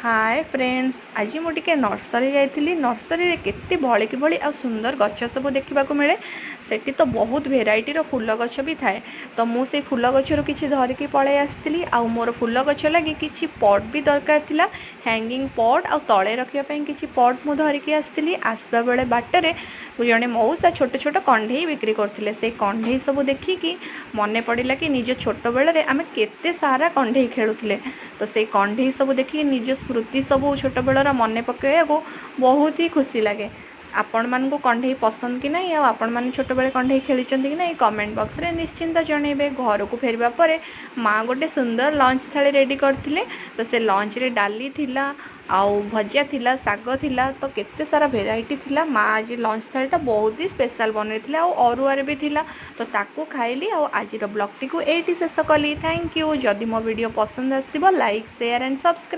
Hi friends, आज मुझे nursery जाइली। Nursery केते भली कि भली आ सुंदर गछ सब देखा मिले। सेठी तो बहुत भेराइटीर फूल गछ भी थाए। तो मुझे फूल गचर किसी धरिकी पलि आसती। आ मोर फूल गछ लगी किसी पट भी दरकार थिला। हैंगिंग पट आ तले रखापी किसी पट मु धरिकी आसती। आसवा बेले बाटर जड़े मऊसा छोट छोट कंढे बिक्री करते। से कंढे सब देखिकी मन पड़ा कि निज छोट बेले आम केते सारा कंढे खेलुले। तो से कंढे सब देखिए निज स्मृति सब छोट बेलर मन पकड़ा बहुत ही खुशी लगे। आपण मानक कंढे पसंद कि नहीं, आपण मैंने छोट बेले कंढे खेली कि नहीं, कमेंट बॉक्स रे निश्चिंत जनइबे। घर को फेरवा पर माँ गोटे सुंदर लंच थाली रेडी करथिले। तो से लंच रे डाली थिला, आउ भजिया थिला, साग थिला, तो केते सारा भेराइटी थिला। माँ आज लंच थालीटा बहुत ही स्पेशल बनई आउ अरुआर भी थिला। तो ताकू खाइली। आज ब्लॉग टी को एटी शेष कली। Thank you. जदि मो वीडियो पसंद आसथिबो लाइक शेयर एंड सब्सक्राइब।